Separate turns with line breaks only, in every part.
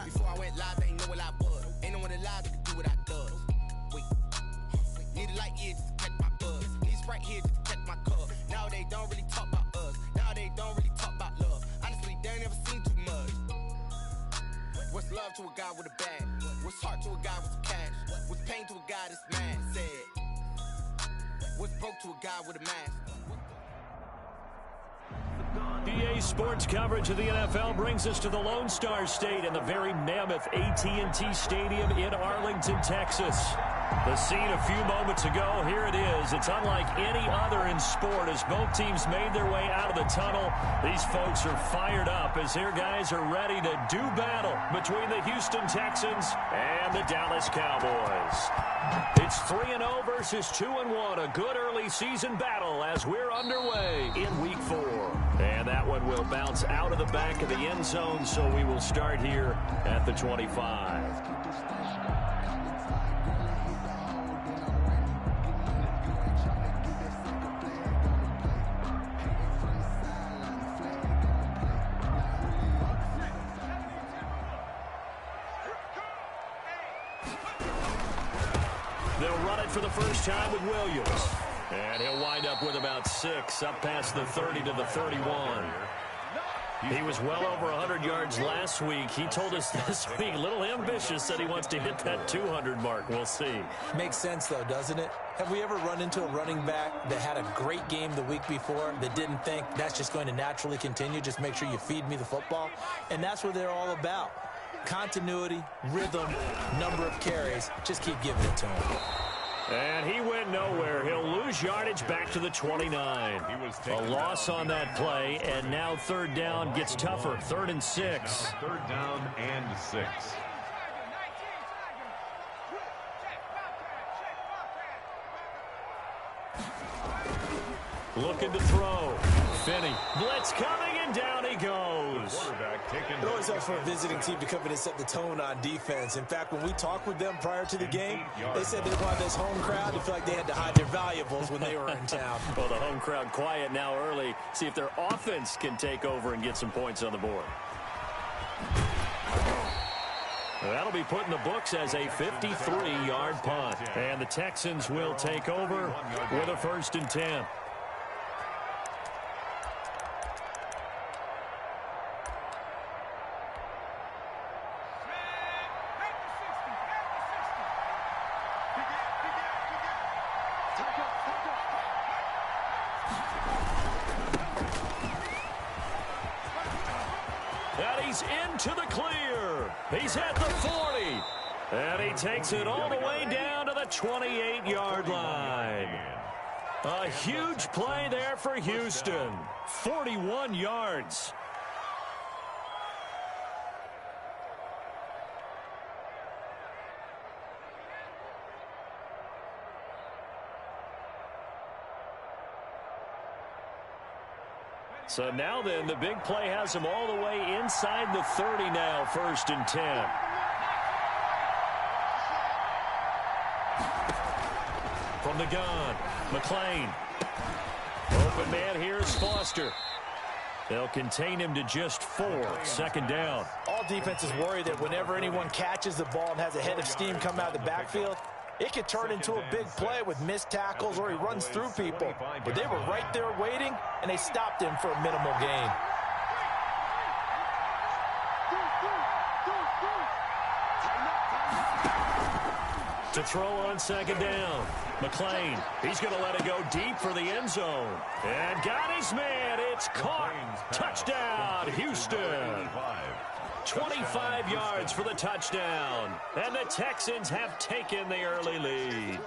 Before I went live, they ain't know what I was. Ain't no one alive that could do what I does. Wait. Need a light here just to catch my buzz. Need Sprite here just to catch my cup. Now they don't really talk about us. Now they don't really talk about love. Honestly, they ain't never seen too much. What's love to a guy with a bag? What's heart to a guy with some cash? What's pain to a guy that's mad? Said. What's broke to a guy with a mask?
EA Sports coverage of the NFL brings us to the Lone Star State and the very mammoth AT&T Stadium in Arlington, Texas. The scene a few moments ago, here it is. It's unlike any other in sport as both teams made their way out of the tunnel. These folks are fired up as their guys are ready to do battle between the Houston Texans and the Dallas Cowboys. It's 3-0 versus 2-1, a good early season battle as we're underway in Week 4. And that one will bounce out of the back of the end zone, so we will start here at the 25. They'll run it for the first time with Williams. And he'll wind up with about 6, up past the 30 to the 31. He was well over 100 yards last week. He told us this week, a little ambitious, said he wants to hit that 200 mark. We'll see.
Makes sense, though, doesn't it? Have we ever run into a running back that had a great game the week before that didn't think that's just going to naturally continue? Just make sure you feed me the football. And that's what they're all about. Continuity, rhythm, number of carries. Just keep giving it to him.
And he went nowhere. He'll lose yardage back to the 29. A loss on that play, and now third down gets tougher. 3rd and 6.
3rd down and 6.
Looking to throw. Finney. Blitz coming, and down he goes.
It always helps for a visiting team to come in and set the tone on defense. In fact, when we talked with them prior to the game, they said they wanted this home crowd to feel like they had to hide their valuables when they were in town.
Well, the home crowd quiet now early. See if their offense can take over and get some points on the board. That'll be put in the books as a 53-yard punt. And the Texans will take over with a 1st and 10. And he's into the clear. He's at the 40. And he takes it all the way down to the 28-yard line. A huge play there for Houston. 41 yards. So now then, the big play has him all the way inside the 30 now, 1st and 10. From the gun, McLean. Open man here is Foster. They'll contain him to just 4, 2nd down.
All defenses worry that whenever anyone catches the ball and has a head of steam come out of the backfield, it could turn into a big play with missed tackles or he runs through people. But they were right there waiting, and they stopped him for a minimal gain.
To throw on 2nd down. McLean, he's going to let it go deep for the end zone. And got his man. It's caught. Touchdown, Houston. 25 yards for the touchdown. And the Texans have taken the early lead.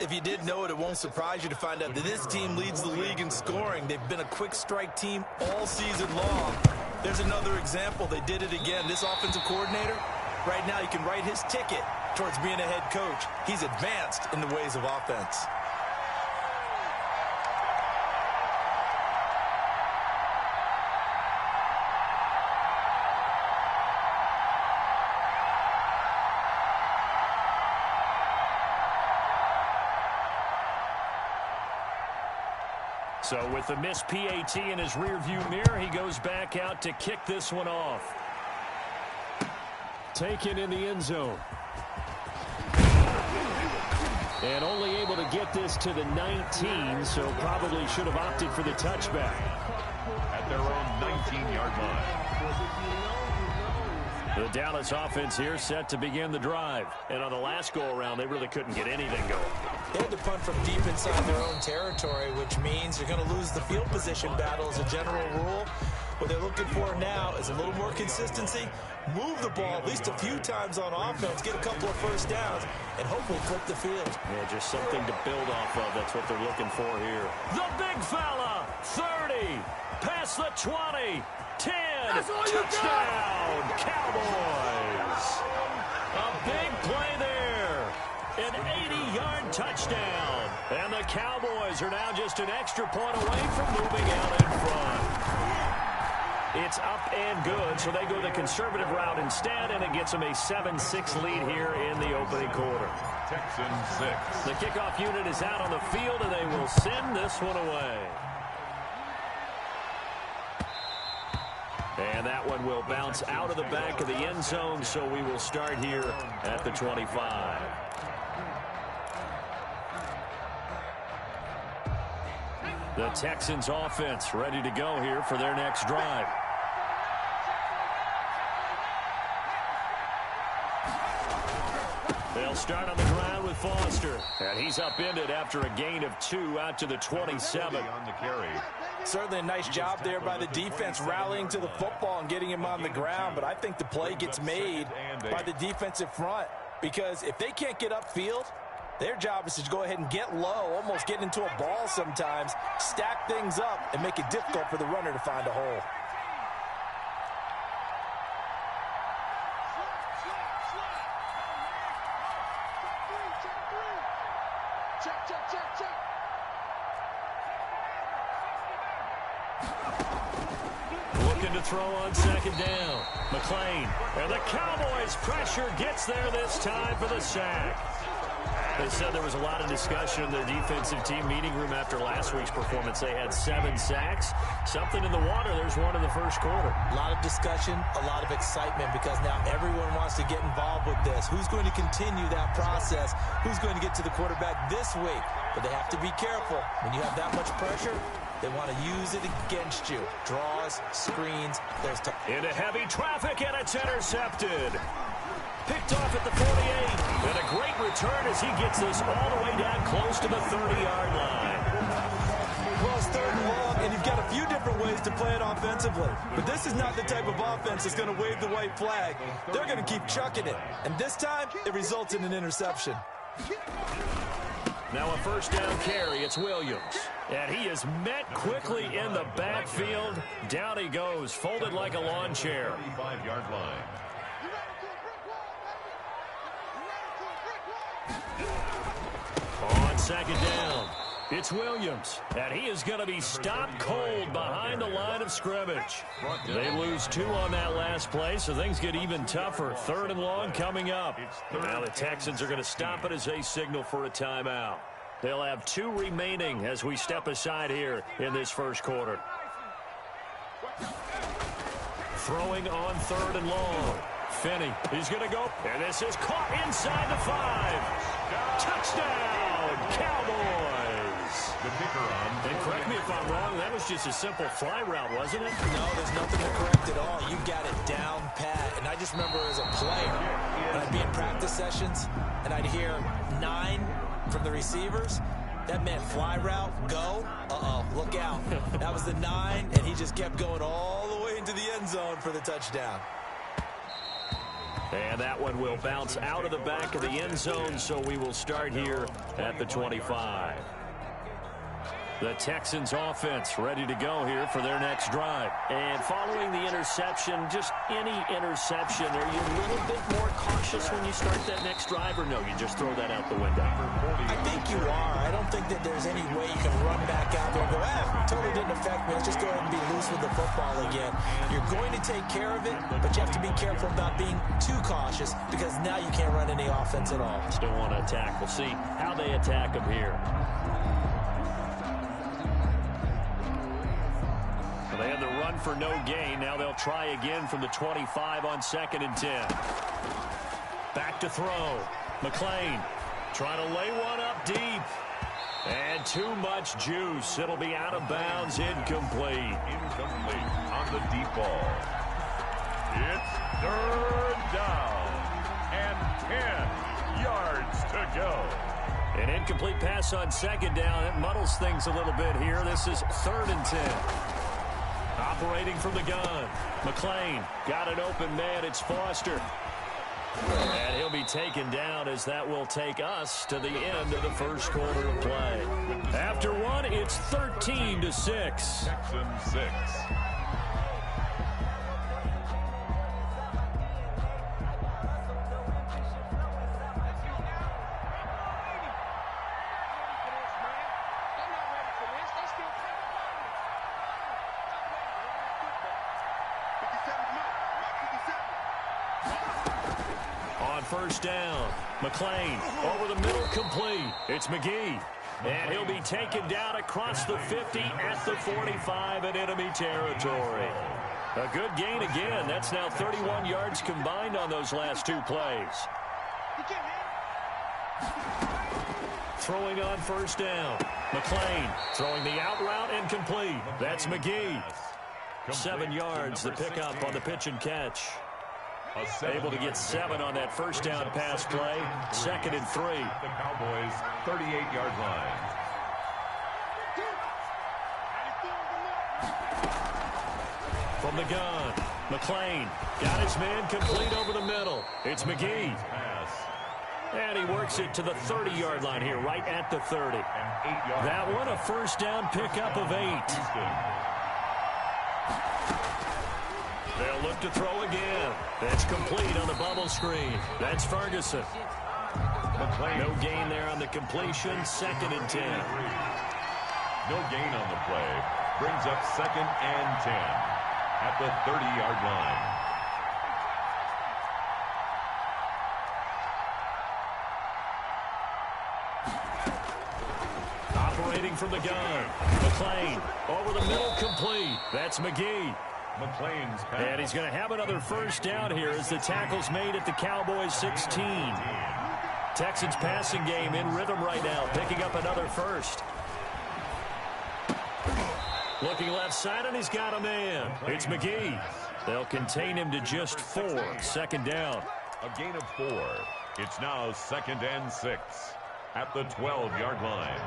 If you didn't know it, it won't surprise you to find out that this team leads the league in scoring. They've been a quick strike team all season long. There's another example. They did it again. This offensive coordinator, right now you can write his ticket towards being a head coach. He's advanced in the ways of offense.
So with the missed PAT in his rearview mirror, he goes back out to kick this one off. taken in the end zone. And only able to get this to the 19, so probably should have opted for the touchback.
At their own 19-yard line.
The Dallas offense here set to begin the drive. And on the last go-around, they really couldn't get anything going.
They had to punt from deep inside their own territory, which means you're going to lose the field position battle as a general rule. What they're looking for now is a little more consistency, move the ball at least a few times on offense, get a couple of first downs, and hopefully flip the field.
Yeah, just something to build off of. That's what they're looking for here. The big fella, 30, past the 20, 10, touchdown, Cowboys. A big play there, an 80-yard touchdown. And the Cowboys are now just an extra point away from moving out in front. It's up and good, so they go the conservative route instead, and it gets them a 7-6 lead here in the opening quarter.
Texans 6.
The kickoff unit is out on the field, and they will send this one away. And that one will bounce out of the back of the end zone, so we will start here at the 25. The Texans offense ready to go here for their next drive. They'll start on the ground with Foster. And he's upended after a gain of 2 out to the 27.
On the carry.
Certainly a nice job there by the defense rallying to the football and getting him on the ground, but I think the play gets made by the defensive front because if they can't get upfield, their job is to go ahead and get low, almost get into a ball sometimes, stack things up, and make it difficult for the runner to find a hole.
Looking to throw on second down. McLean. And the Cowboys' pressure gets there this time for the sack. They said there was a lot of discussion in their defensive team meeting room after last week's performance. They had 7 sacks. Something in the water. There's one in the first quarter.
A lot of discussion, a lot of excitement because now everyone wants to get involved with this. Who's going to continue that process? Who's going to get to the quarterback this week? But they have to be careful. When you have that much pressure, they want to use it against you. Draws, screens, those
into heavy traffic, and it's intercepted. Picked off at the 48. And a great return as he gets this all the way down close to the 30-yard line.
Well, it's 3rd and long, and you've got a few different ways to play it offensively. But this is not the type of offense that's going to wave the white flag. They're going to keep chucking it. And this time, it results in an interception.
Now a first down carry. It's Williams. And he is met quickly in the backfield. Down he goes, folded like a lawn chair.
35-yard line.
On second down, it's Williams. And he is going to be stopped cold behind the line of scrimmage. They lose 2 on that last play, so things get even tougher. 3rd and long coming up. Now the Texans are going to stop it as they signal for a timeout. They'll have 2 remaining as we step aside here in this first quarter. Throwing on 3rd and long. Finney, he's going to go. And this is caught inside the 5. Touchdown, Cowboys.
The kicker on.
And correct me if I'm wrong, that was just a simple fly route, wasn't it?
No, there's nothing to correct at all. You got it down pat. And I just remember as a player, when I'd be in practice sessions, and I'd hear 9 from the receivers. That meant fly route, go. Uh-oh, look out. That was the 9, and he just kept going all the way into the end zone for the touchdown.
And that one will bounce out of the back of the end zone, so we will start here at the 25. The Texans offense ready to go here for their next drive. And following the interception, just any interception, are you a little bit more cautious when you start that next drive, or no, you just throw that out the window?
I think you are. I don't think that there's any way you can run back out there and go, totally didn't affect me. Let's just go ahead and be loose with the football again. You're going to take care of it, but you have to be careful about being too cautious because now you can't run any offense at all.
Still want to attack. We'll see how they attack them here. They have the run run for no gain. Now they'll try again from the 25 on 2nd and 10. Back to throw. McClain trying to lay one up deep. And too much juice. It'll be out of bounds, incomplete.
Incomplete on the deep ball. It's 3rd down and 10 yards to go.
An incomplete pass on 2nd down. It muddles things a little bit here. This is 3rd and 10. Operating from the gun. McClain got an open man. It's Foster. And he'll be taken down as that will take us to the end of the first quarter of play. After one, it's 13-6.
Texans 6.
First down. McClain over the middle, complete. It's McGee. And he'll be taken down across the 50 at the 45 in enemy territory. A good gain again. That's now 31 yards combined on those last 2 plays. Throwing on first down. McClain throwing the out route and complete. That's McGee. 7 yards the pickup on the pitch and catch. Able to get 7 on that first down pass play. 2nd and 3.
The Cowboys 38-yard line.
From the gun, McClain got his man complete over the middle. It's McGee. And he works it to the 30-yard line here, right at the 30. That one, a first down pickup of 8. They'll look to throw again. That's complete on the bubble screen. That's Ferguson. No gain there on the completion. 2nd and 10.
No gain on the play. Brings up 2nd and 10 at the 30-yard line.
Operating from the gun. McClain over the middle, complete. That's McGee.
McClain's pass.
And he's going to have another first down here as the tackle's made at the Cowboys 16. Texans passing game in rhythm right now, picking up another first. Looking left side, and he's got a man. It's McGee. They'll contain him to just 4. 2nd down.
A gain of 4. It's now 2nd and 6 at the 12-yard line.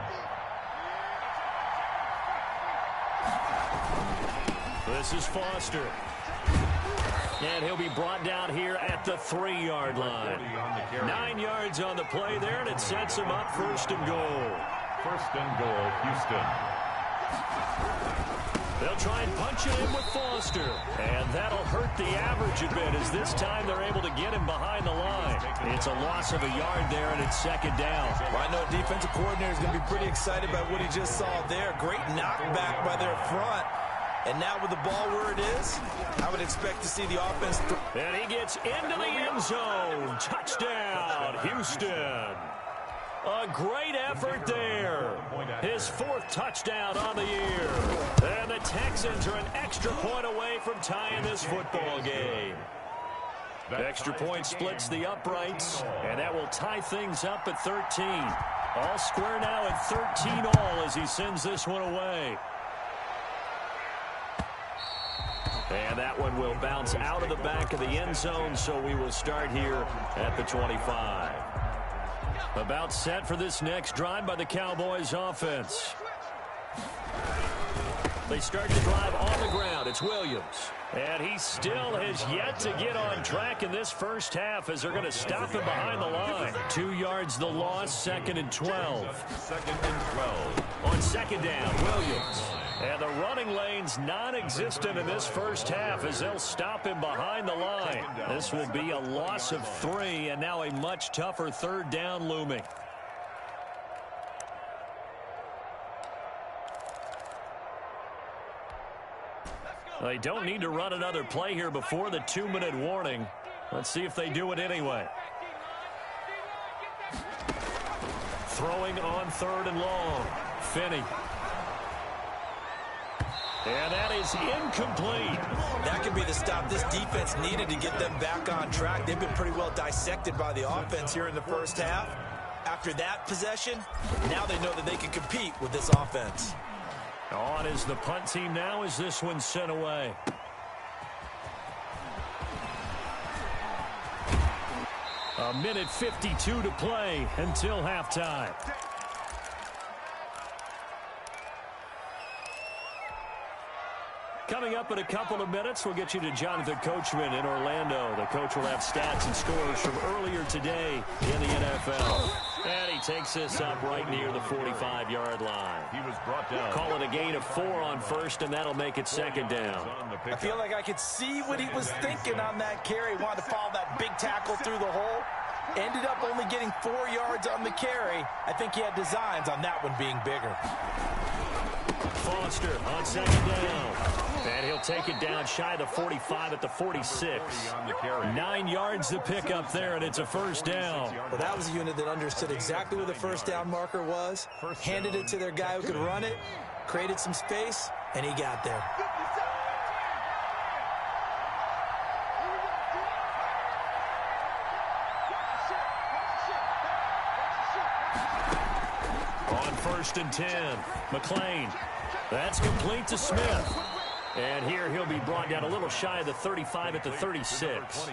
This is Foster. And he'll be brought down here at the 3-yard line. 9 yards on the play there, and it sets him up 1st and goal.
1st and goal, Houston.
They'll try and punch it in with Foster. And that'll hurt the average a bit as this time they're able to get him behind the line. It's a loss of a yard there, and it's 2nd down.
Well, I know defensive coordinator is going to be pretty excited about what he just saw there. Great knockback by their front. And now with the ball where it is, I would expect to see the offense.
And he gets into the end zone. Touchdown, Houston. A great effort there. His 4th touchdown on the year. And the Texans are an extra point away from tying this football game. The extra point splits the uprights, and that will tie things up at 13. All square now at 13 all as he sends this one away. And that one will bounce out of the back of the end zone, so we will start here at the 25. About set for this next drive by the Cowboys offense. They start the drive on the ground. It's Williams. And he still has yet to get on track in this first half as they're going to stop him behind the line. 2 yards the loss, 2nd and 12.
2nd and 12.
On 2nd down, Williams. And the running lane's non-existent in this first half as they'll stop him behind the line. This will be a loss of 3 and now a much tougher 3rd down looming. They don't need to run another play here before the 2-minute warning. Let's see if they do it anyway. Throwing on 3rd and long. Finney. And that is incomplete.
That could be the stop this defense needed to get them back on track. They've been pretty well dissected by the offense here in the first half. After that possession, now they know that they can compete with this offense.
On is the punt team now as this one's sent away. A minute 52 to play until halftime. Coming up in a couple of minutes, we'll get you to Jonathan Coachman in Orlando. The coach will have stats and scores from earlier today in the NFL. And he takes this up right near the 45-yard line.
He was brought down.
Call it a gain of 4 on first, and that'll make it second down.
I feel like I could see what he was thinking on that carry. Wanted to follow that big tackle through the hole. Ended up only getting 4 yards on the carry. I think he had designs on that one being bigger.
Foster on second down. And he'll take it down shy of the 45 at the 46. 9 yards to pick up there, and it's a first down.
Well, that was a unit that understood exactly where the first down marker was, handed it to their guy who could run it, created some space, and he got there.
On first and 10, McLean. That's complete to Smith. And here he'll be brought down a little shy of the 35 at the 36.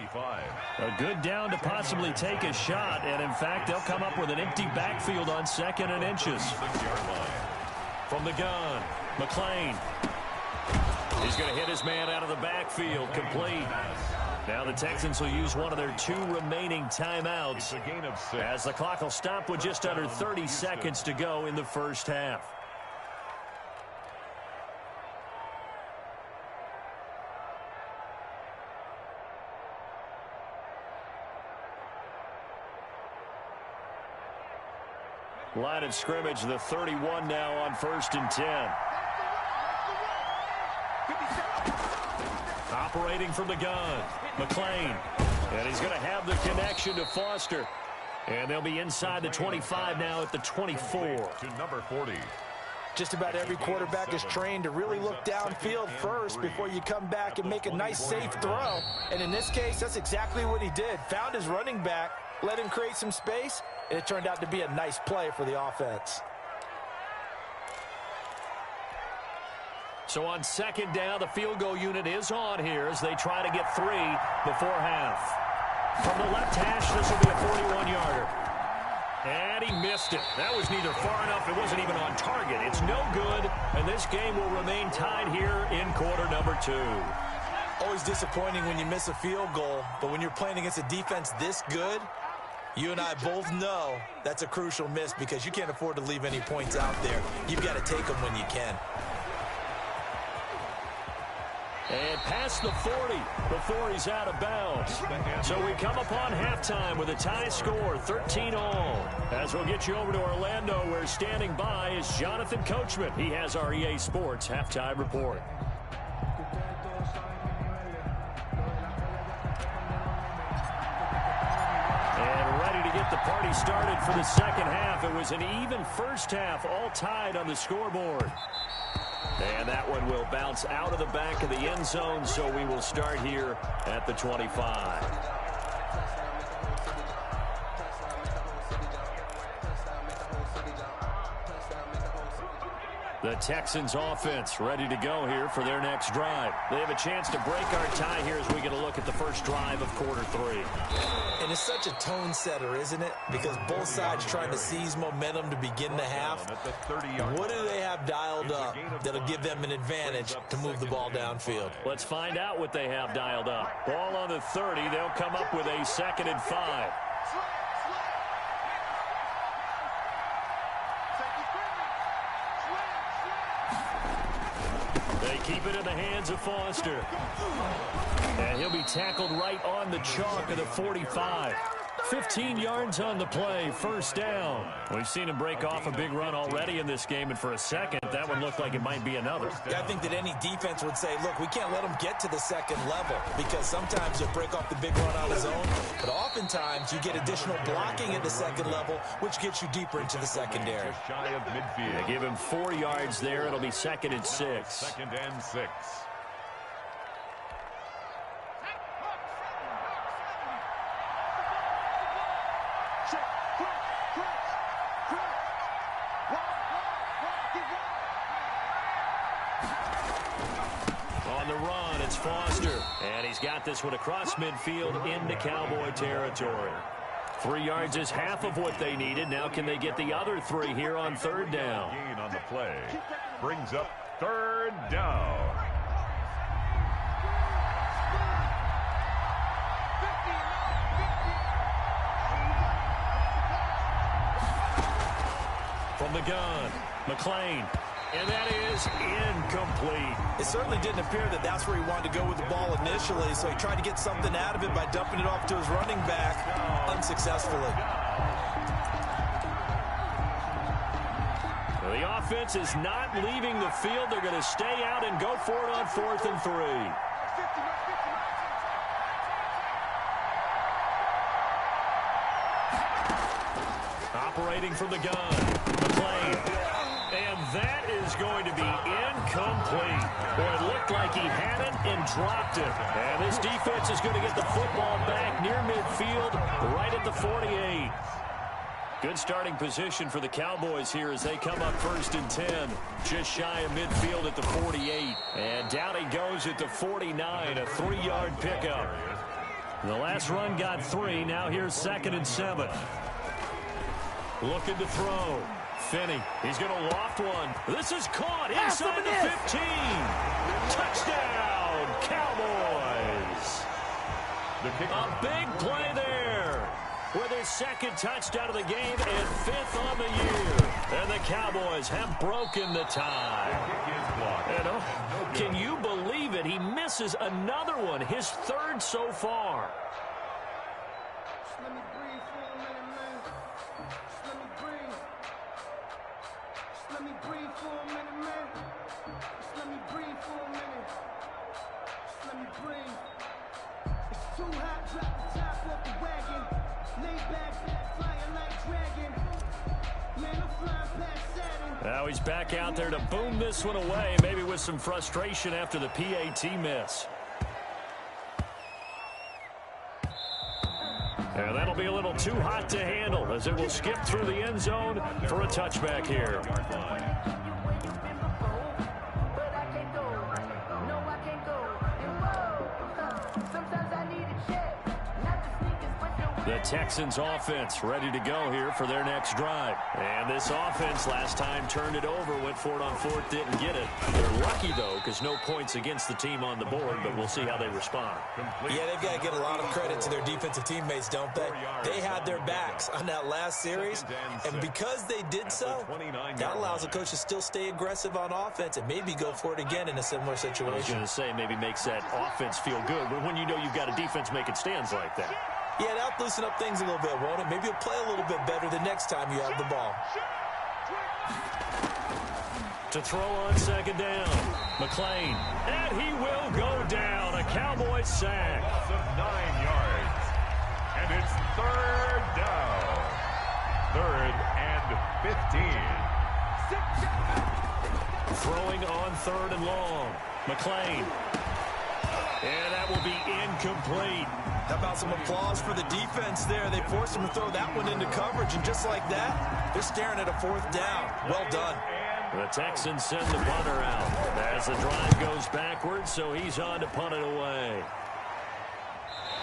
A good down to possibly take a shot. And, in fact, they'll come up with an empty backfield on second and inches. From the gun, McLean. He's going to hit his man out of the backfield, complete. Now the Texans will use one of their 2 remaining timeouts as the clock will stop with just under 30 seconds to go in the first half. Line of scrimmage, the 31 now on first and 10. Operating from the gun, McLean. And he's going to have the connection to Foster. And they'll be inside the 25 now at the 24.
To number 40.
Just about every quarterback is trained to really look downfield first before you come back and make a nice, safe throw. And in this case, that's exactly what he did. Found his running back, let him create some space, and it turned out to be a nice play for the offense.
So on second down, the field goal unit is on here as they try to get 3 before half. From the left hash, this will be a 41-yarder. And he missed it. That was neither far enough. It wasn't even on target. It's no good, and this game will remain tied here in quarter number 2.
Always disappointing when you miss a field goal, but when you're playing against a defense this good, you and I both know that's a crucial miss because you can't afford to leave any points out there. You've got to take them when you can.
And past the 40 before he's out of bounds. So we come upon halftime with a tie score, 13-all. As we'll get you over to Orlando, where standing by is Jonathan Coachman. He has our EA Sports halftime report. And ready to get the party started for the second half. It was an even first half, all tied on the scoreboard. And that one will bounce out of the back of the end zone, so we will start here at the 25. The Texans offense ready to go here for their next drive. They have a chance to break our tie here as we get a look at the first drive of quarter 3.
And it's such a tone setter, isn't it? Because both sides trying to seize momentum to begin the half. What do they have dialed up that'll give them an advantage to move the ball downfield?
Let's find out what they have dialed up. Ball on the 30. They'll come up with a 2nd and 5. They keep it in the hands of Foster. And he'll be tackled right on the chalk of the 45. 15 yards on the play, first down. We've seen him break off a big run already in this game, and for a second, that one looked like it might be another.
Yeah, I think that any defense would say, look, we can't let him get to the second level, because sometimes he'll break off the big run on his own, but oftentimes you get additional blocking at the second level, which gets you deeper into the secondary.
Just shy of midfield.
They give him 4 yards there. It'll be 2nd and 6.
2nd and 6.
On the run, it's Foster. And he's got this one across midfield into Cowboy territory. 3 yards is half of what they needed. Now can they get the other 3 here on 3rd down?
Gain on the play. Brings up 3rd down.
From the gun, McClain. And that is incomplete.
It certainly didn't appear that that's where he wanted to go with the ball initially, so he tried to get something out of it by dumping it off to his running back unsuccessfully.
The offense is not leaving the field. They're going to stay out and go for it on 4th and 3. Operating from the gun, McClain. And that is going to be incomplete. Boy, it looked like he had it and dropped it. And this defense is going to get the football back near midfield, right at the 48. Good starting position for the Cowboys here as they come up 1st and 10. Just shy of midfield at the 48. And down he goes at the 49, a 3-yard pickup. The last run got 3. Now here's 2nd and 7. Looking to throw. Finney, he's going to loft one. This is caught inside the 15. Touchdown, Cowboys. A big play there with his 2nd touchdown of the game and 5th on the year. And the Cowboys have broken the tie. And can you believe it? He misses another one, his 3rd so far. Now he's back out there to boom this one away, maybe with some frustration after the PAT miss. And that'll be a little too hot to handle as it will skip through the end zone for a touchback here. The Texans offense ready to go here for their next drive. And this offense last time turned it over, went for it on 4th, didn't get it. They're lucky, though, because no points against the team on the board, but we'll see how they respond.
Yeah, they've got to get a lot of credit to their defensive teammates, don't they? They had their backs on that last series, and because they did so, that allows the coach to still stay aggressive on offense and maybe go for it again in a similar situation.
I was going to say maybe makes that offense feel good, but when you know you've got a defense making stands like that.
Yeah, that'll loosen up things a little bit, won't it? Maybe you'll play a little bit better the next time you have the ball.
To throw on 2nd down, McClain. And he will go down. A Cowboys sack.
Loss of 9 yards. And it's 3rd down. 3rd and 15.
Throwing on 3rd and long. McClain. And that will be incomplete.
How about some applause for the defense there? They forced him to throw that one into coverage, and just like that, they're staring at a 4th down. Well done.
The Texans send the punter out as the drive goes backwards, so he's on to punt it away.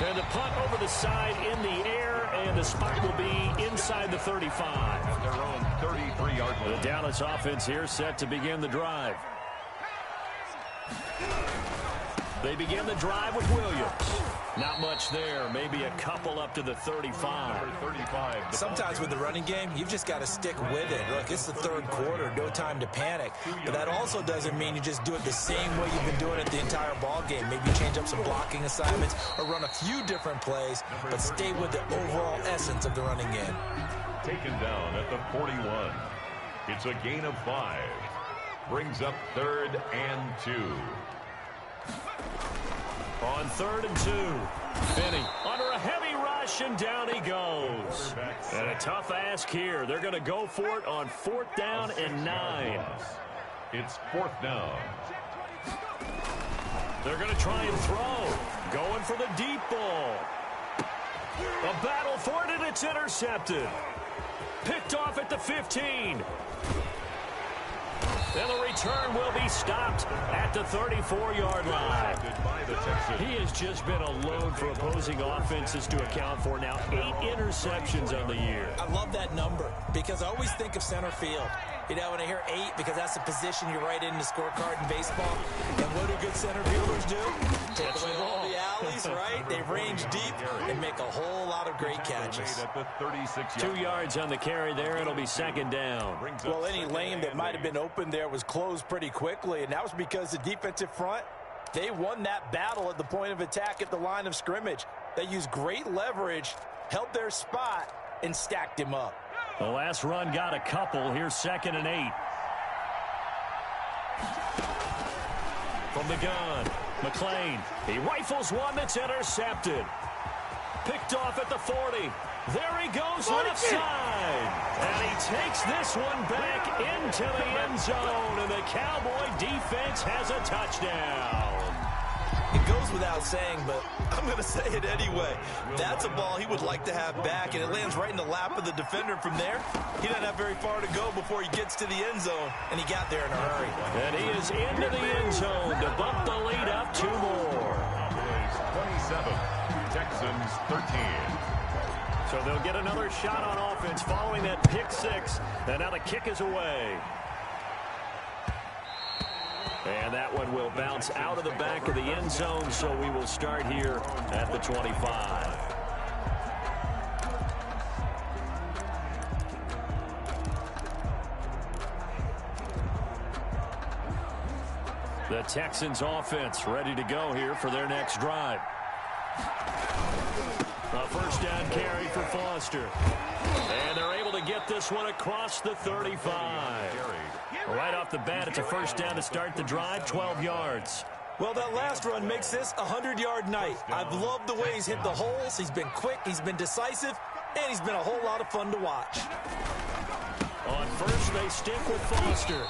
And the punt over the side in the air, and the spot will be inside the 35.
Their own 33-yard line.
The Dallas offense here set to begin the drive. They begin the drive with Williams. Not much there. Maybe a couple up to the 35.
Sometimes with the running game, you've just got to stick with it. Look, it's the third quarter. No time to panic. But that also doesn't mean you just do it the same way you've been doing it the entire ball game. Maybe change up some blocking assignments or run a few different plays, but stay with the overall essence of the running game.
Taken down at the 41. It's a gain of 5. Brings up 3rd and 2.
On 3rd and 2, Finney under a heavy rush, and down he goes. And a tough ask here. They're going to go for it on 4th down and 9.
It's 4th down.
They're going to try and throw. Going for the deep ball. A battle for it, and it's intercepted. Picked off at the 15. And the return will be stopped at the 34-yard line. He has just been alone for opposing offenses to account for now 8 interceptions on the year.
I love that number because I always think of center field. You know, when I hear 8, because that's the position you write in the scorecard in baseball. And what do good center fielders do? Take away all the alleys, right? They range deep and make a whole lot of great catches.
2 yards on the carry there. It'll be 2nd down.
Well, any lane that might have been open there was closed pretty quickly, and that was because the defensive front, they won that battle at the point of attack at the line of scrimmage. They used great leverage, held their spot, and stacked him up.
The last run got a couple. Here's 2nd and 8. From the gun, McLean. He rifles one that's intercepted. Picked off at the 40. There he goes left side. And he takes this one back into the end zone. And the Cowboy defense has a touchdown.
It goes without saying, but I'm going to say it anyway. That's a ball he would like to have back, and it lands right in the lap of the defender from there. He doesn't have very far to go before he gets to the end zone, and he got there in a hurry.
And he is into the end zone to bump the lead up 2 more.
27, Texans 13.
So they'll get another shot on offense following that pick 6, and now the kick is away. And that one will bounce out of the back of the end zone, so we will start here at the 25. The Texans offense ready to go here for their next drive. A 1st down carry for Foster. And they're able to get this one across the 35. Right off the bat, it's a 1st down to start the drive, 12 yards.
Well, that last run makes this a 100-yard night. I've loved the way he's hit the holes. He's been quick, he's been decisive, and he's been a whole lot of fun to watch.
On 1st, they stick with Foster.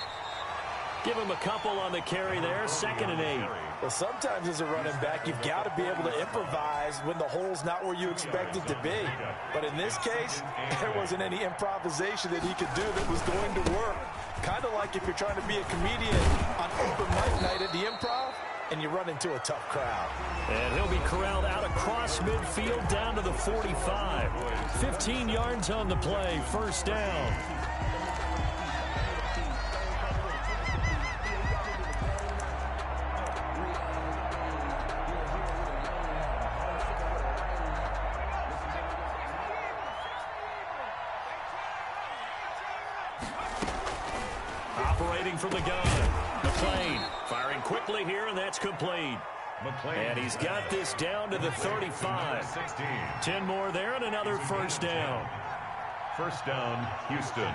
Give him a couple on the carry there, 2nd and 8.
Well, sometimes as a running back, you've got to be able to improvise when the hole's not where you expect it to be. But in this case, there wasn't any improvisation that he could do that was going to work. Kind of like if you're trying to be a comedian on open mic night at the Improv and you run into a tough crowd.
And he'll be corralled out across midfield down to the 45. 15 yards on the play, 1st down. Operating from the gun, McLean firing quickly here, and that's complete. And he's got this down to the 35. 10 more there and another 1st down.
1st down, Houston.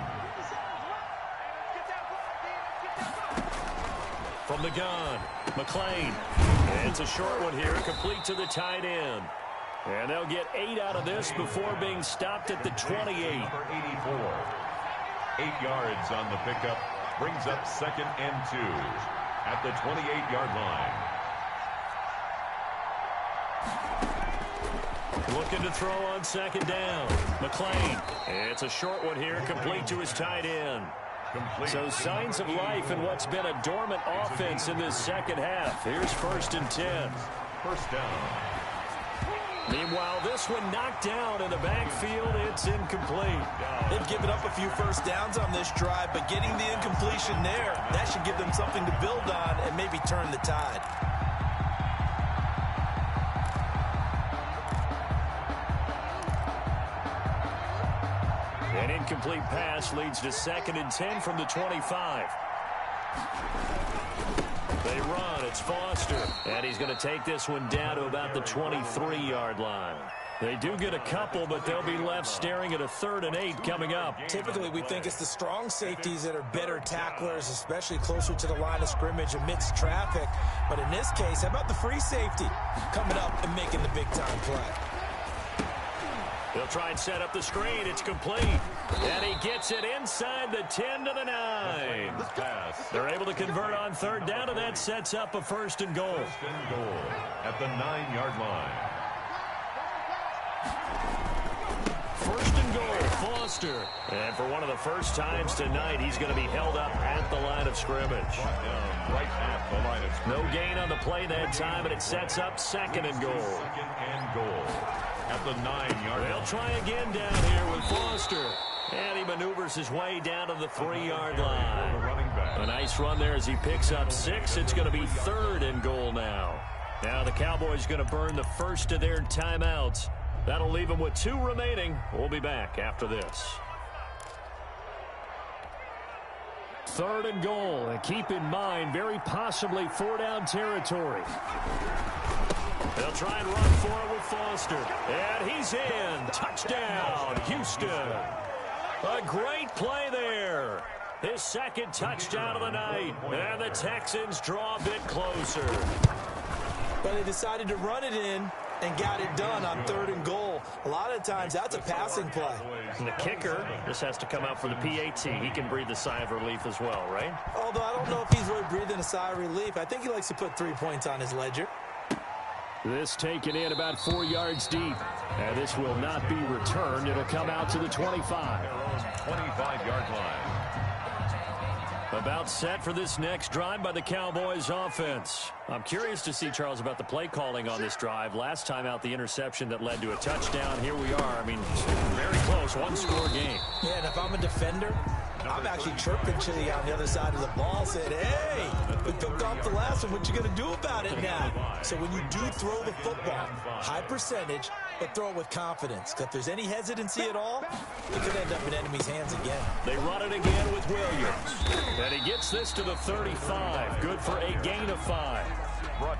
From the gun, McLean. It's a short one here, complete to the tight end. And they'll get 8 out of this before being stopped at the 28.
84. 8 yards on the pickup. Brings up 2nd and 2 at the 28-yard line.
Looking to throw on 2nd down. McLean. It's a short one here, complete to his tight end. So signs of life in what's been a dormant offense in this 2nd half. Here's 1st and 10.
1st down.
Meanwhile, this one knocked down in the backfield. It's incomplete.
They've given up a few 1st downs on this drive, but getting the incompletion there, that should give them something to build on and maybe turn the tide.
incomplete pass leads to 2nd and 10 from the 25. They run. It's Foster. And he's going to take this one down to about the 23-yard line. They do get a couple, but they'll be left staring at a 3rd and 8 coming up.
Typically, we think it's the strong safeties that are better tacklers, especially closer to the line of scrimmage amidst traffic. But in this case, how about the free safety coming up and making the big-time play?
They'll try and set up the screen. It's complete. And he gets it inside the 10 to the 9. They're able to convert on 3rd down, and that sets up a 1st and goal.
1st and goal at the 9-yard line.
1st and goal, Foster. And for one of the first times tonight, he's going to be held up at the line of scrimmage.
Right at the line of scrimmage.
No gain on the play that time, and it sets up 2nd and goal.
2nd and goal at the 9-yard line.
They'll try again down here with Foster. And he maneuvers his way down to the 3-yard line. A nice run there as he picks up 6. It's going to be 3rd and goal now. Now the Cowboys going to burn the first of their timeouts. That'll leave them with 2 remaining. We'll be back after this. 3rd and goal. And keep in mind, very possibly 4-down territory. They'll try and run for it with Foster. And he's in. Touchdown, Houston. A great play there. His 2nd touchdown of the night. And the Texans draw a bit closer.
But they decided to run it in and got it done on 3rd and goal. A lot of times, that's a passing play.
And the kicker, this has to come out for the PAT. He can breathe a sigh of relief as well, right?
Although I don't know if he's really breathing a sigh of relief. I think he likes to put 3 points on his ledger.
This taken in about 4 yards deep. And this will not be returned. It'll come out to the 25.
25-yard line.
About set for this next drive by the Cowboys offense. I'm curious to see, Charles, about the play calling on this drive. Last time out, the interception that led to a touchdown. Here we are. I mean, very close, 1-score game.
Yeah, and if I'm a defender, I'm actually chirping Chili on the other side of the ball, saying, hey, we picked off the last one. What you going to do about it now? So when you do throw the football, high percentage, but throw it with confidence. Because if there's any hesitancy at all, it could end up in enemy's hands again.
They run it again with Williams. And he gets this to the 35. Good for a gain of 5.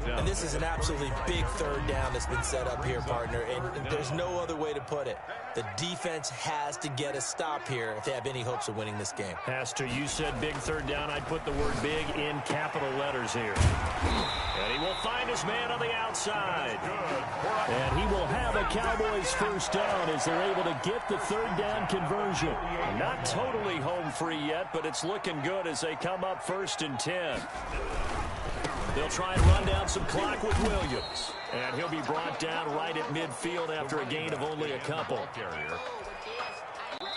And this is an absolutely big 3rd down that's been set up here, partner. And there's no other way to put it. The defense has to get a stop here if they have any hopes of winning this game.
Has to. You said big 3rd down. I'd put the word big in capital letters here. And he will find his man on the outside. And he will have a Cowboys 1st down as they're able to get the 3rd down conversion. Not totally home free yet, but it's looking good as they come up 1st and 10. They'll try and run down some clock with Williams. And he'll be brought down right at midfield after a gain of only a couple.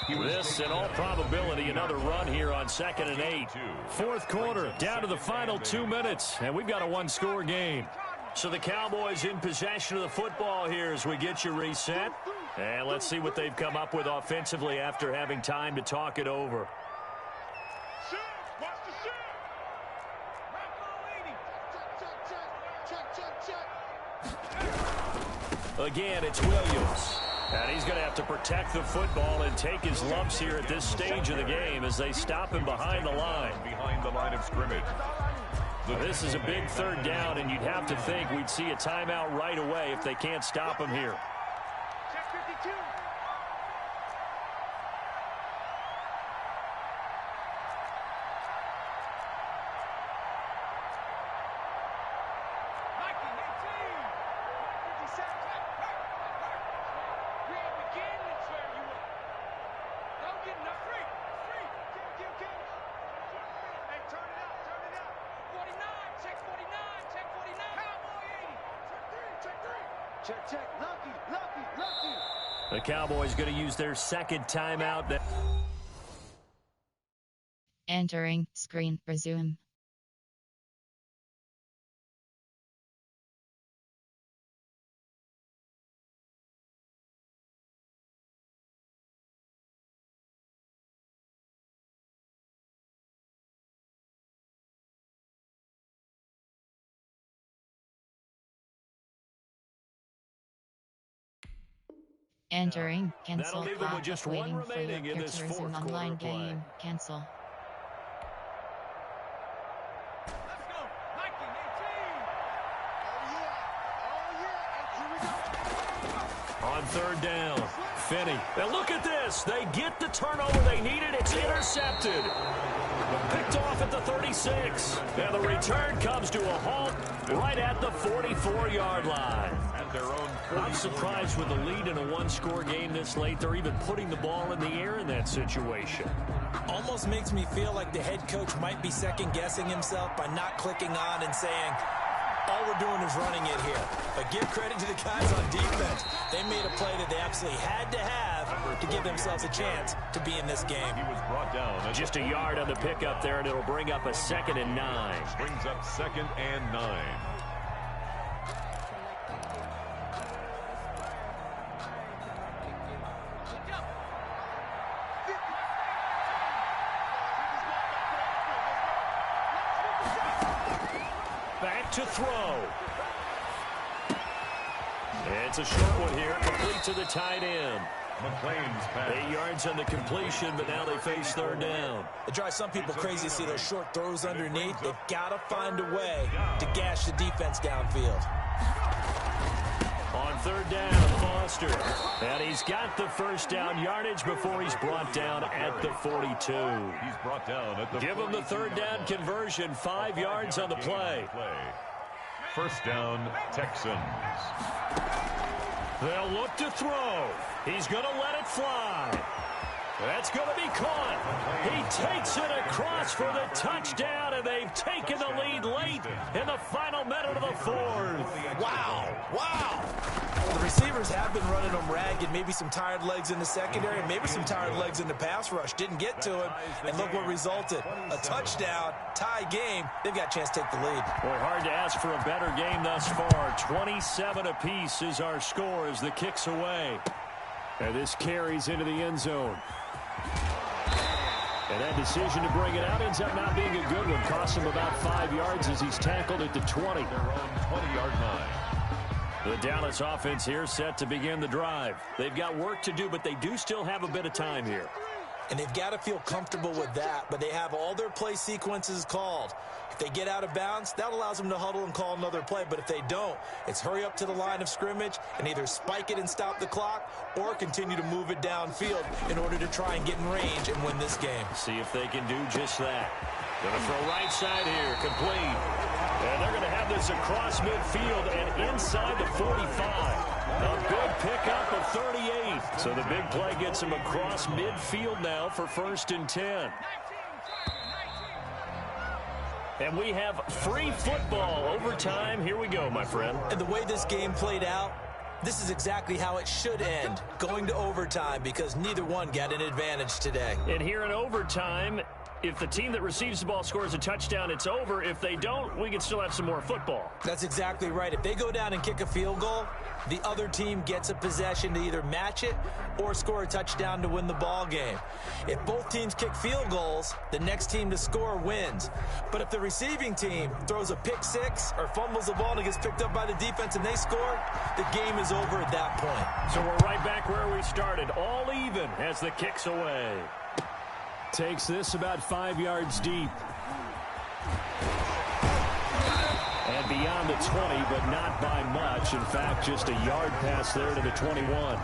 This, in all probability, another run here on 2nd and 8. 4th quarter, down to the final 2 minutes, and we've got a 1-score game. So the Cowboys in possession of the football here as we get you reset. And let's see what they've come up with offensively after having time to talk it over. Again, it's Williams. And he's going to have to protect the football and take his lumps here at this stage of the game as they stop him behind the line.
Behind the line of scrimmage.
This is a big 3rd down, and you'd have to think we'd see a timeout right away if they can't stop him here. The Cowboys going to use their 2nd timeout.
Entering screen resume. Entering, cancel,
That'll leave them with just one
waiting for
remaining
your
in this
tourism
fourth
online
quarter play.
game, cancel.
On third down, Finney. Now look at this. They get the turnover they needed. It's intercepted. Picked off at the 36. And the return comes to a halt right at the 44-yard line. I'm surprised with the lead in a one-score game this late. They're even putting the ball in the air in that situation.
Almost makes me feel like the head coach might be second-guessing himself by not clicking on and saying, all we're doing is running it here. But give credit to the guys on defense. They made a play that they absolutely had to have to give themselves a chance to be in this game.
He was brought down.
Just a yard on the pickup there, and it'll bring up a 2nd and 9.
Brings up 2nd and 9.
Back to throw. It's a short one here, complete to the tight end.
McLean's pass.
8 yards on the completion, but now they face third down.
It drives some people crazy to see those short throws underneath. They've got to find a way to gash the defense downfield.
On third down, Foster. And he's got the first down yardage before he's brought down at the 42.
He's brought down at the
Give him the third down conversion, 5 yards on the play.
First down, Texans.
They'll look to throw. He's going to let it fly. That's going to be caught. He takes it across for the touchdown, and they've taken the lead late in the final minute of the fourth.
Wow. Wow. The receivers have been running them ragged. Maybe some tired legs in the secondary, maybe some tired legs in the pass rush. Didn't get to him, and look what resulted. A touchdown, tie game. They've got a chance to take the lead.
Boy, hard to ask for a better game thus far. 27 apiece is our score as the kick's away. And this carries into the end zone. And that decision to bring it out ends up not being a good one. Costs him about 5 yards as he's tackled at the 20.
Their own 20-yard line.
The Dallas offense here set to begin the drive. They've got work to do, but they do still have a bit of time here.
And they've got to feel comfortable with that, but they have all their play sequences called. If they get out of bounds, that allows them to huddle and call another play. But if they don't, it's hurry up to the line of scrimmage and either spike it and stop the clock or continue to move it downfield in order to try and get in range and win this game.
See if they can do just that. Going to throw right side here, complete. And they're going to have this across midfield and inside the 45. A big pickup of 38. So the big play gets him across midfield now for 1st and 10. And we have free football overtime. Here we go, my friend.
And the way this game played out, this is exactly how it should end, going to overtime, because neither one got an advantage today.
And here in overtime, if the team that receives the ball scores a touchdown, it's over. If they don't, we can still have some more football.
That's exactly right. If they go down and kick a field goal, the other team gets a possession to either match it or score a touchdown to win the ball game. If both teams kick field goals, the next team to score wins. But if the receiving team throws a pick six or fumbles the ball and it gets picked up by the defense and they score, the game is over at that point.
So we're right back where we started, all even as the kick's away. Takes this about 5 yards deep. And beyond the 20, but not by much. In fact, just a yard pass there to the 21.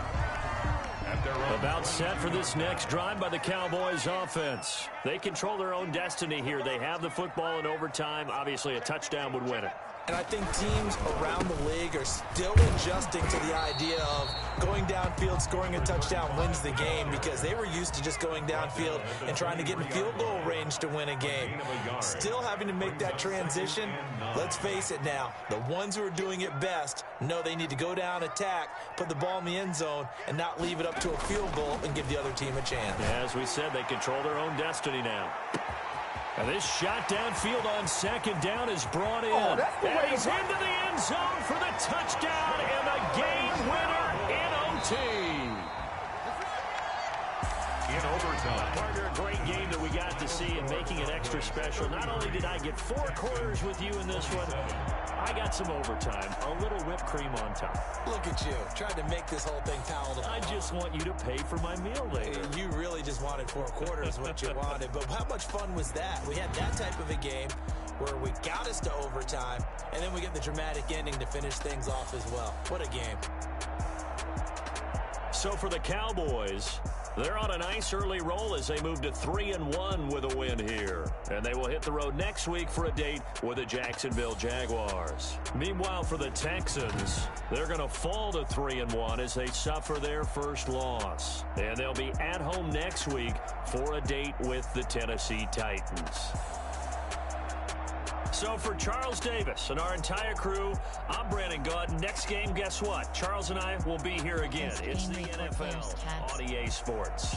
About set for this next drive by the Cowboys offense. They control their own destiny here. They have the football in overtime. Obviously, a touchdown would win it.
And I think teams around the league are still adjusting to the idea of going downfield, scoring a touchdown wins the game, because they were used to just going downfield and trying to get in field goal range to win a game. Still having to make that transition. Let's face it now, the ones who are doing it best know they need to go down, attack, put the ball in the end zone, and not leave it up to a field goal and give the other team a chance.
Yeah, as we said, they control their own destiny now. And this shot downfield on 2nd down is brought in. And he's into the end zone for the touchdown and a game winner in OT.
in overtime.
Partner, a great game that we got to see and making it extra special. Not only did I get 4 quarters with you in this one, I got some overtime, a little whipped cream on top.
Look at you, trying to make this whole thing palatable.
I just want you to pay for my meal later.
You really just wanted 4 quarters, what you wanted. But how much fun was that? We had that type of a game where we got us to overtime, and then we get the dramatic ending to finish things off as well. What a game.
So for the Cowboys, they're on a nice early roll as they move to 3-1 with a win here. And they will hit the road next week for a date with the Jacksonville Jaguars. Meanwhile, for the Texans, they're going to fall to 3-1 as they suffer their first loss. And they'll be at home next week for a date with the Tennessee Titans. So for Charles Davis and our entire crew, I'm Brandon Gaudin. Next game, guess what? Charles and I will be here again. It's the NFL on EA Sports.